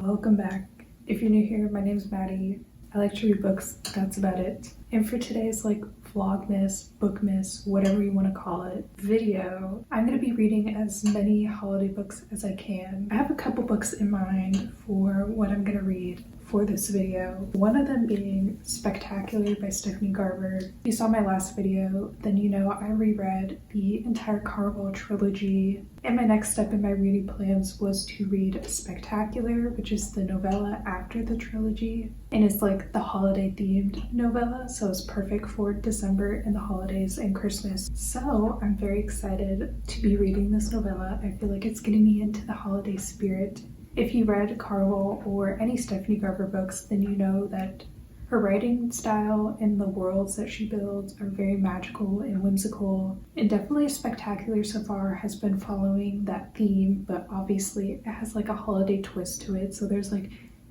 Welcome back. If you're new here, my name's Maddie. I like to read books, that's about it. And for today's vlogmas, bookmas, whatever you want to call it, video, I'm going to be reading as many holiday books as I can. I have a couple books in mind for what I'm going to read for this video. One of them being Spectacular by Stephanie Garber. If you saw my last video, then you know I reread the entire Caraval trilogy, and my next step in my reading plans was to read Spectacular, which is the novella after the trilogy, and it's like the holiday themed novella, so it's perfect for December and the holidays and Christmas. So I'm very excited to be reading this novella. I feel like it's getting me into the holiday spirit. If you read Caraval or any Stephanie Garber books, then you know that her writing style and the worlds that she builds are very magical and whimsical, and definitely Spectacular so far has been following that theme, but obviously it has a holiday twist to it, so there's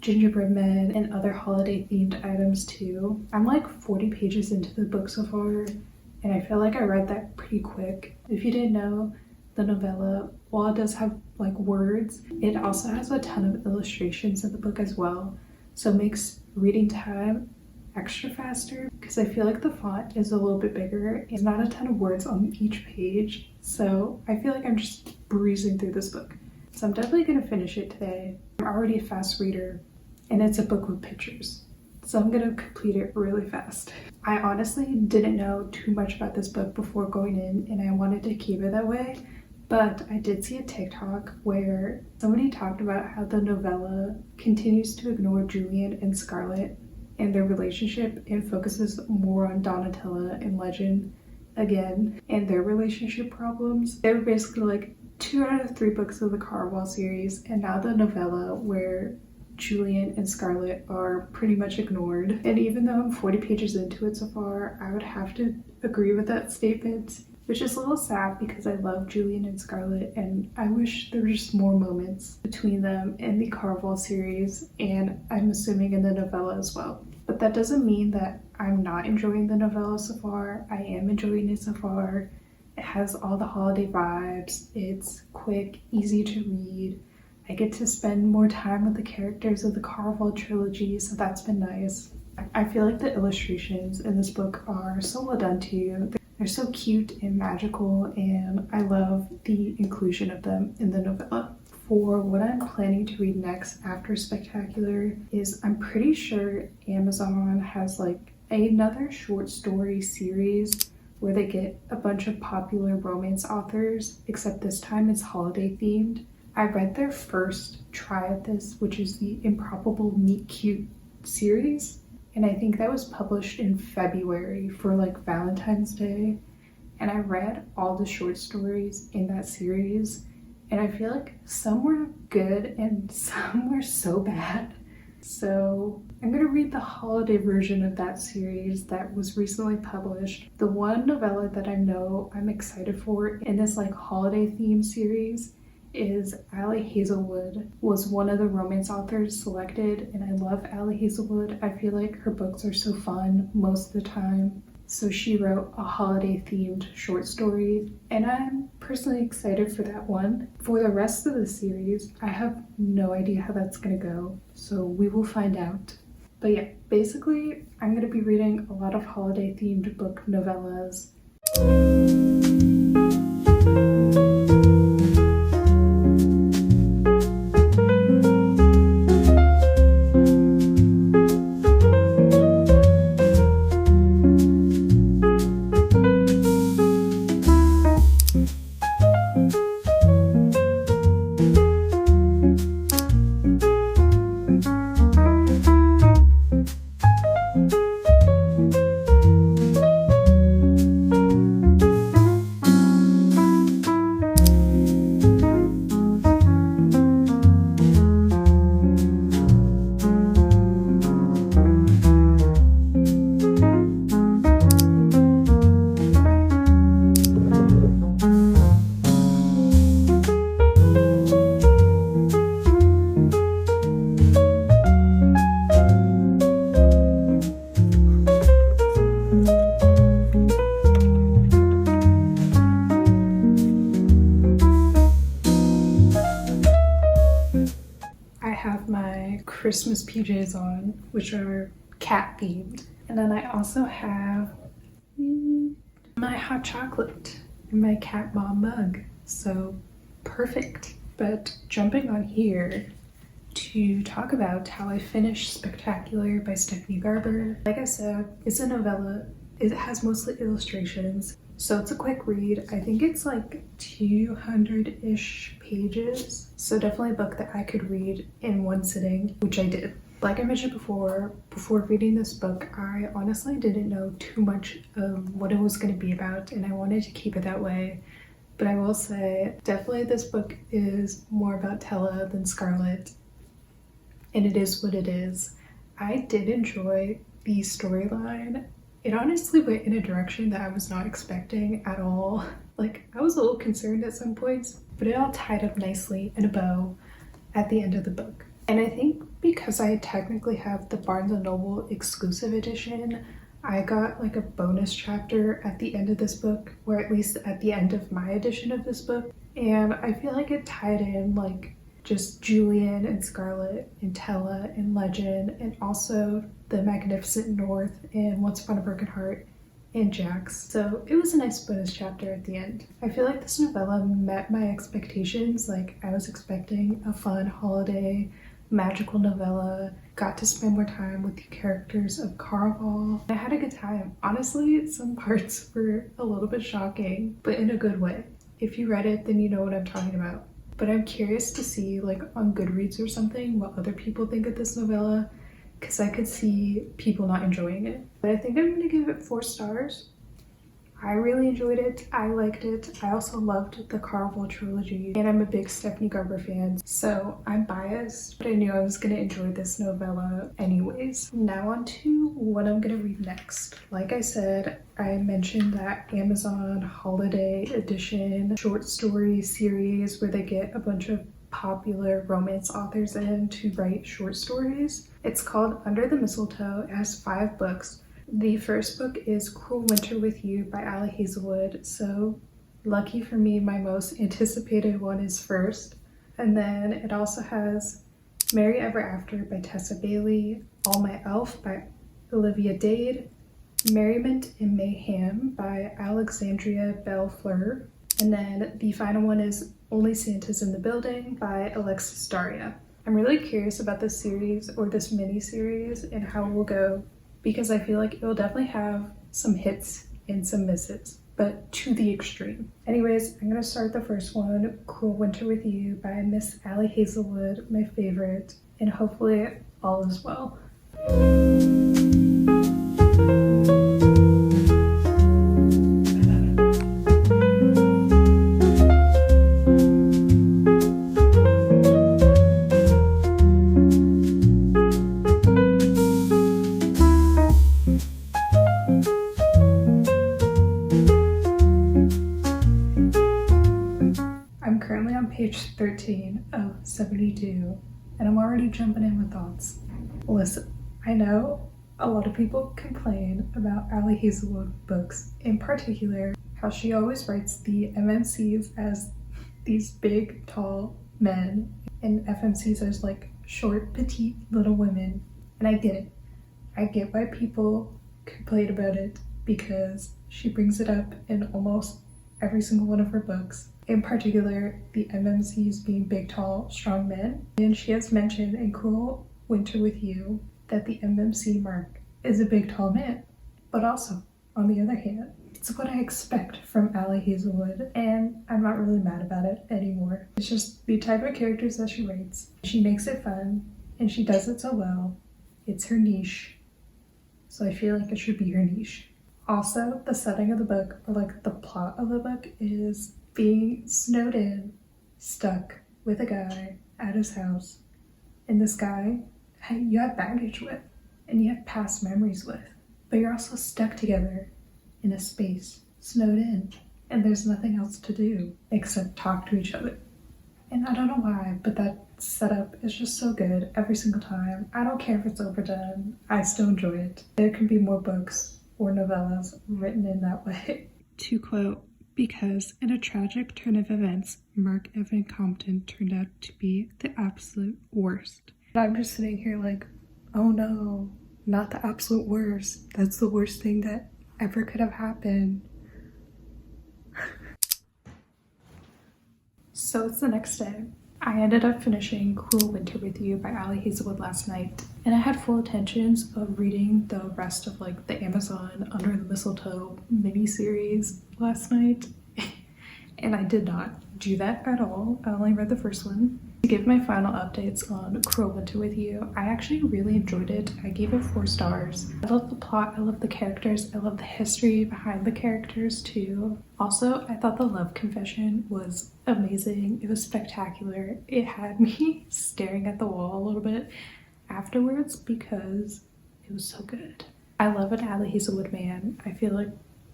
gingerbread men and other holiday themed items too. I'm 40 pages into the book so far, and I feel like I read that pretty quick. If you didn't know, the novella, while it does have words, it also has a ton of illustrations in the book as well, so it makes reading time extra faster because I feel like the font is a little bit bigger. There's not a ton of words on each page, so I feel like I'm just breezing through this book. So I'm definitely going to finish it today. I'm already a fast reader, and it's a book with pictures, so I'm going to complete it really fast. I honestly didn't know too much about this book before going in, and I wanted to keep it that way. But I did see a TikTok where somebody talked about how the novella continues to ignore Julian and Scarlett and their relationship and focuses more on Donatella and Legend again and their relationship problems. They were basically 2 out of 3 books of the Caraval series, and now the novella where Julian and Scarlett are pretty much ignored. And even though I'm 40 pages into it so far, I would have to agree with that statement, which is a little sad because I love Julian and Scarlett, and I wish there were just more moments between them in the Caraval series, and I'm assuming in the novella as well. But that doesn't mean that I'm not enjoying the novella so far. I am enjoying it so far. It has all the holiday vibes. It's quick, easy to read. I get to spend more time with the characters of the Caraval trilogy, so that's been nice. I feel like the illustrations in this book are so well done too. They're so cute and magical, and I love the inclusion of them in the novella. For what I'm planning to read next after Spectacular is, I'm pretty sure Amazon has another short story series where they get a bunch of popular romance authors, except this time it's holiday themed. I read their first try at this, which is the Improbable Meet Cute series, and I think that was published in February for Valentine's Day, and I read all the short stories in that series, and I feel like some were good and some were so bad. So I'm gonna read the holiday version of that series that was recently published. The one novella that I know I'm excited for in this holiday theme series is Allie Hazelwood. Was one of the romance authors selected, and I love Allie Hazelwood. I feel like her books are so fun most of the time. So she wrote a holiday themed short story, and I'm personally excited for that one. For the rest of the series, I have no idea how that's gonna go, so we will find out. But yeah, basically, I'm gonna be reading a lot of holiday themed book novellas. Christmas PJs on, which are cat themed, and then I also have my hot chocolate in my cat mom mug, so perfect. But jumping on here to talk about how I finished Spectacular by Stephanie Garber. Like I said, it's a novella. It has mostly illustrations, so it's a quick read. I think it's like 200-ish pages, so definitely a book that I could read in one sitting, which I did. Like I mentioned before reading this book, I honestly didn't know too much of what it was going to be about, and I wanted to keep it that way. But I will say, definitely this book is more about Tella than Scarlet, and it is what it is. I did enjoy the storyline. It honestly went in a direction that I was not expecting at all. Like, I was a little concerned at some points, but it all tied up nicely in a bow at the end of the book. And I think because I technically have the Barnes & Noble exclusive edition, I got like a bonus chapter at the end of this book, or at least at the end of my edition of this book. And I feel like it tied in like just Julian and Scarlet and Tella and Legend, and also the Magnificent North and Once Upon a Broken Heart and Jax. So it was a nice bonus chapter at the end. I feel like this novella met my expectations. Like, I was expecting a fun holiday magical novella, got to spend more time with the characters of Caraval. I had a good time. Honestly, some parts were a little bit shocking, but in a good way. If you read it, then you know what I'm talking about. But I'm curious to see, like, on Goodreads or something, what other people think of this novella, because I could see people not enjoying it. But I think I'm going to give it 4 stars. I really enjoyed it. I liked it. I also loved the Caraval trilogy, and I'm a big Stephanie Garber fan, so I'm biased, but I knew I was going to enjoy this novella anyways. Now on to what I'm going to read next. Like I said, I mentioned that Amazon Holiday Edition short story series where they get a bunch of popular romance authors in to write short stories. It's called Under the Mistletoe. It has 5 books. The first book is Cruel Winter with You by Ali Hazelwood, so lucky for me, my most anticipated one is first. And then it also has Merry Ever After by Tessa Bailey, All My Elf by Olivia Dade, Merriment and Mayhem by Alexandria Bellefleur, and then the final one is Only Santa's in the Building by Alexis Daria. I'm really curious about this series, or this mini-series, and how it will go, because I feel like it will definitely have some hits and some misses, but to the extreme. Anyways, I'm going to start the first one, Cruel Winter with You by Miss Ali Hazelwood, my favorite, and hopefully all is well. Page 13 of 72, and I'm already jumping in with thoughts. Listen, I know A lot of people complain about Ali Hazelwood books, in particular, how she always writes the MMCs as these big, tall men and FMCs as like short, petite little women. And I get it. I get why people complain about it because she brings it up in almost every single one of her books. In particular, the MMCs being big, tall, strong men. And she has mentioned in Cruel Winter with You that the MMC mark is a big, tall man. But also, on the other hand, it's what I expect from Ali Hazelwood, and I'm not really mad about it anymore. It's just the type of characters that she writes. She makes it fun, and she does it so well. It's her niche, so I feel like it should be her niche. Also, the setting of the book, or like the plot of the book, is being snowed in, stuck with a guy at his house, and this guy you have baggage with, and you have past memories with, but you're also stuck together in a space, snowed in, and there's nothing else to do except talk to each other. And I don't know why, but that setup is just so good every single time. I don't care if it's overdone, I still enjoy it. There can be more books or novellas written in that way. To quote, because in a tragic turn of events, Mark Evan Compton turned out to be the absolute worst. I'm just sitting here like, oh no, not the absolute worst. That's the worst thing that ever could have happened. So it's the next day. I ended up finishing Cruel Winter with You by Ali Hazelwood last night, and I had full intentions of reading the rest of like the Amazon Under the Mistletoe miniseries last night, and I did not do that at all. I only read the first one. To give my final updates on Cruel Winter with You, I actually really enjoyed it. I gave it 4 stars. I love the plot, I love the characters, I love the history behind the characters too. Also, I thought the love confession was amazing. It was spectacular. It had me staring at the wall a little bit afterwards because it was so good. I love an Ali Hazelwood man. I feel like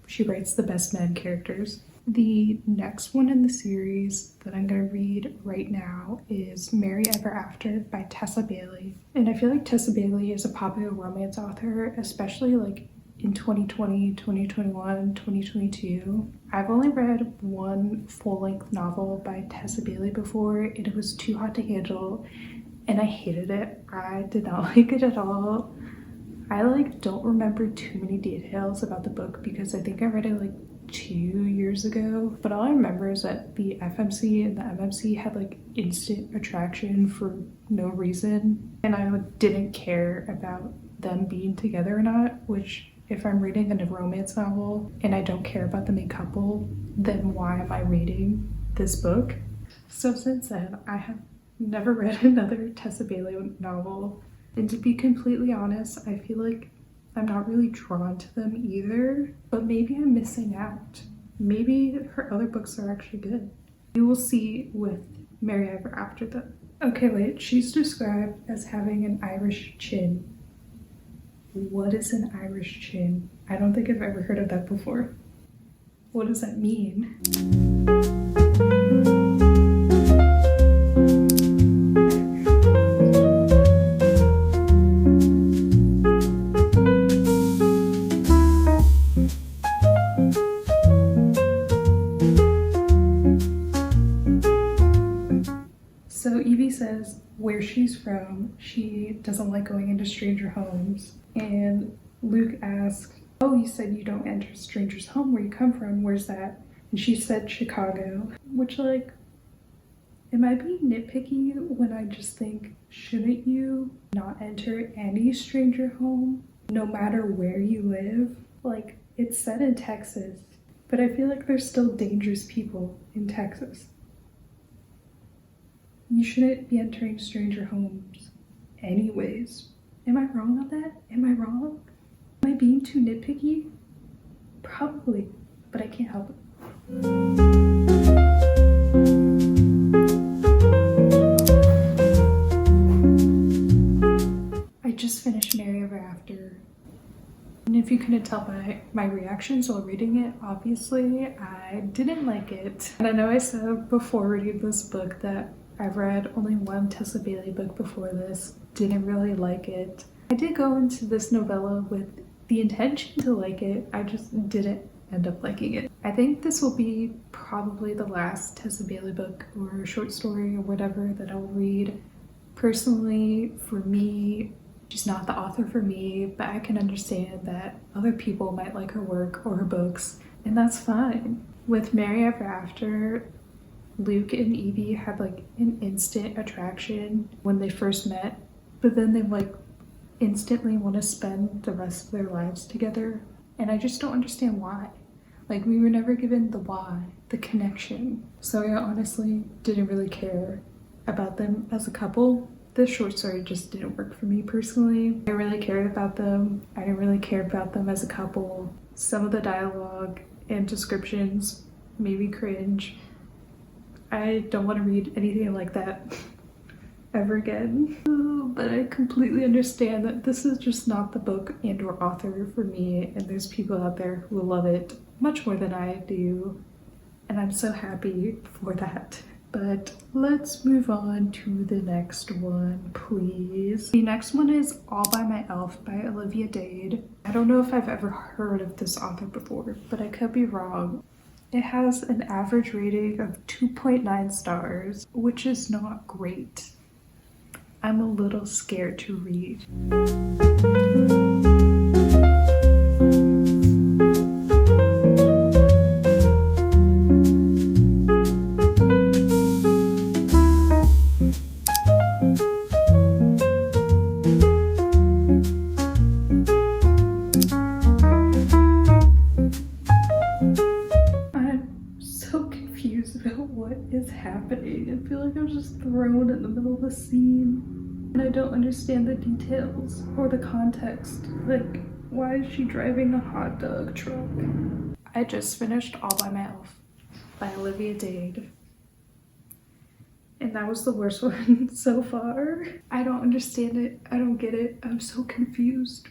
she writes the best men characters. The next one in the series that I'm going to read right now is Merry Ever After by Tessa Bailey. And I feel like Tessa Bailey is a popular romance author, especially like in 2020, 2021, 2022. I've only read one full-length novel by Tessa Bailey before, and it was Too Hot to Handle, and I hated it. I did not like it at all. I like don't remember too many details about the book because I think I read it like 2 years ago, but all I remember is that the FMC and the MMC had like instant attraction for no reason, and I didn't care about them being together or not, which if I'm reading a romance novel and I don't care about the main couple, then why am I reading this book? So since then, I have never read another Tessa Bailey novel, and to be completely honest, I feel like I'm not really drawn to them either, but maybe I'm missing out. Maybe her other books are actually good. You will see with Merry Ever After them. Okay, wait, she's described as having an Irish chin. What is an Irish chin? I don't think I've ever heard of that before. What does that mean? So Evie says where she's from, she doesn't like going into stranger homes. And Luke asks, oh, you said you don't enter a stranger's home. Where you come from? Where's that? And she said Chicago, which like, am I being nitpicky when I just think, shouldn't you not enter any stranger home, no matter where you live? Like, it's set in Texas, but I feel like there's still dangerous people in Texas. You shouldn't be entering stranger homes anyways. Am I wrong on that? Am I wrong? Am I being too nitpicky? Probably, but I can't help it. I just finished Merry Ever After. And if you couldn't tell by my reactions while reading it, obviously I didn't like it. And I know I said before reading this book that I've read only one Tessa Bailey book before this, didn't really like it. I did go into this novella with the intention to like it. I just didn't end up liking it. I think this will be probably the last Tessa Bailey book or short story or whatever that I'll read. Personally, for me, she's not the author for me, but I can understand that other people might like her work or her books, and that's fine. With Mary Ever After, Luke and Evie had like an instant attraction when they first met, but then they like instantly want to spend the rest of their lives together, and I just don't understand why. Like, we were never given the why, the connection. So I honestly didn't really care about them as a couple. This short story just didn't work for me personally. I didn't really care about them. I didn't really care about them as a couple. Some of the dialogue and descriptions made me cringe. I don't want to read anything like that ever again. But I completely understand that this is just not the book and or author for me, and there's people out there who love it much more than I do, and I'm so happy for that. But let's move on to the next one, please. The next one is All by My Elf by Olivia Dade. I don't know if I've ever heard of this author before, but I could be wrong. It has an average rating of 2.9 stars, which is not great. I'm a little scared to read. I'm so confused about what is happening. I feel like I'm just thrown in the middle of a scene. And I don't understand the details or the context. Like, why is she driving a hot dog truck? I just finished All by My Elf by Olivia Dade. And that was the worst one so far. I don't understand it. I don't get it. I'm so confused.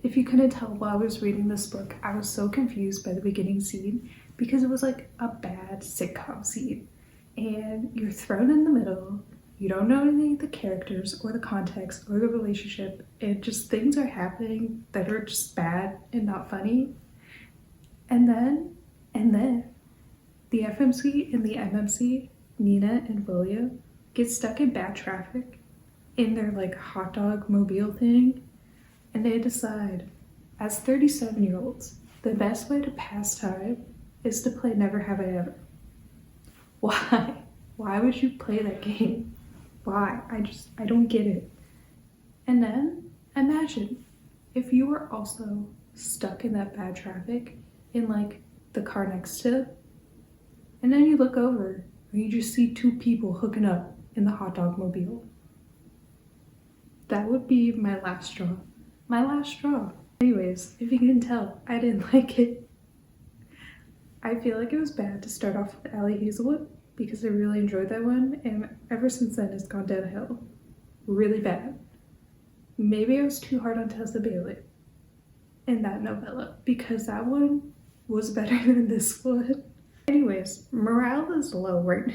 If you couldn't tell while I was reading this book, I was so confused by the beginning scene because it was like a bad sitcom scene. And you're thrown in the middle. You don't know any of the characters or the context or the relationship, and just things are happening that are just bad and not funny. And then the FMC and the MMC, Nina and William, get stuck in bad traffic in their like hot dog mobile thing, and they decide, as 37-year-olds, the best way to pass time is to play Never Have I Ever. Why? Why would you play that game? Why? I don't get it. And then imagine if you were also stuck in that bad traffic in like the car next to them, and then you look over and you just see two people hooking up in the hot dog mobile. That would be my last straw. My last straw. Anyways, if you can tell, I didn't like it. I feel like it was bad to start off with Hazelwood, because I really enjoyed that one, and ever since then it's gone downhill. Really bad. Maybe I was too hard on Tessa Bailey in that novella, because that one was better than this one. Anyways, morale is low right now.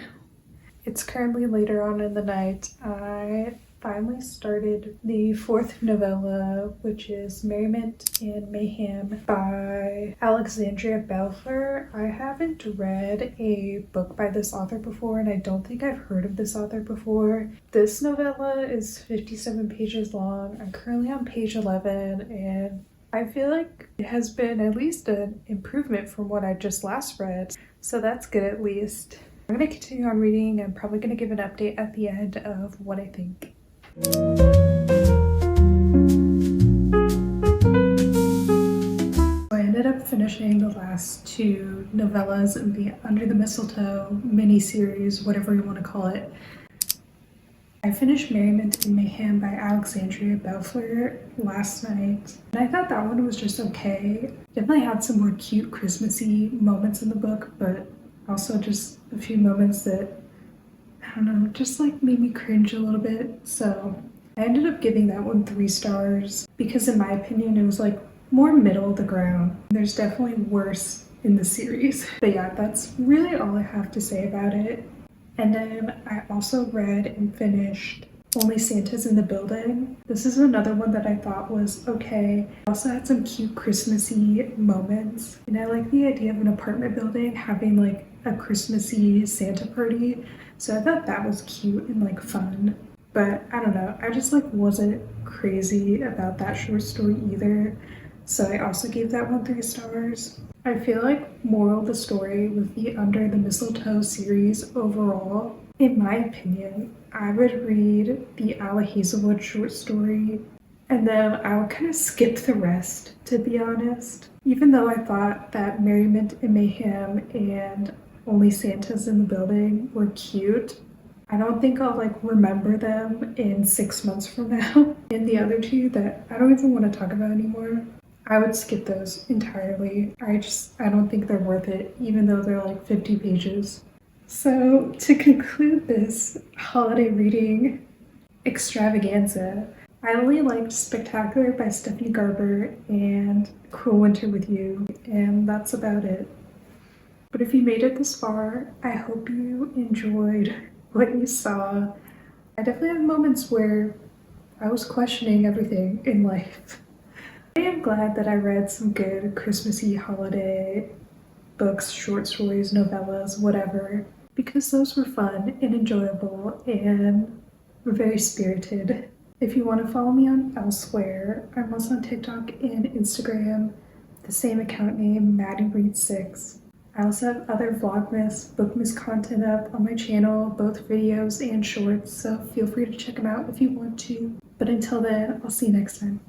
It's currently later on in the night. I finally started the fourth novella, which is Merriment and Mayhem by Alexandria Bellefleur. I haven't read a book by this author before, and I don't think I've heard of this author before. This novella is 57 pages long. I'm currently on page 11, and I feel like it has been at least an improvement from what I just last read, so that's good at least. I'm going to continue on reading. I'm probably going to give an update at the end of what I think. I ended up finishing the last two novellas in the Under the Mistletoe mini-series, whatever you want to call it. I finished Merriment and Mayhem by Alexandria Bellefleur last night, and I thought that one was just okay. Definitely had some more cute Christmassy moments in the book, but also just a few moments that, I don't know, just like made me cringe a little bit. So I ended up giving that one 3 stars because in my opinion it was like more middle of the ground. There's definitely worse in the series. But yeah, that's really all I have to say about it. And then I also read and finished Only Santa's in the Building. This is another one that I thought was okay. It also had some cute Christmassy moments. And I like the idea of an apartment building having like a Christmassy Santa party. So I thought that was cute and like fun. But I don't know, I just like wasn't crazy about that short story either. So I also gave that one 3 stars. I feel like moral of the story with the Under the Mistletoe series overall, in my opinion, I would read the Hazelwood short story and then I would kind of skip the rest, to be honest. Even though I thought that Merriment and Mayhem and Only Santa's in the Building were cute, I don't think I'll like remember them in 6 months from now. And the other two that I don't even want to talk about anymore, I would skip those entirely. I don't think they're worth it, even though they're like 50 pages. So to conclude this holiday reading extravaganza, I only liked Spectacular by Stephanie Garber and Cruel Winter with You, and that's about it. But if you made it this far, I hope you enjoyed what you saw. I definitely have moments where I was questioning everything in life. I am glad that I read some good Christmassy holiday books, short stories, novellas, whatever, because those were fun and enjoyable and were very spirited. If you want to follow me on elsewhere, I'm also on TikTok and Instagram, the same account name, MaddieReads6. I also have other vlogmas, bookmas content up on my channel, both videos and shorts, so feel free to check them out if you want to. But until then, I'll see you next time.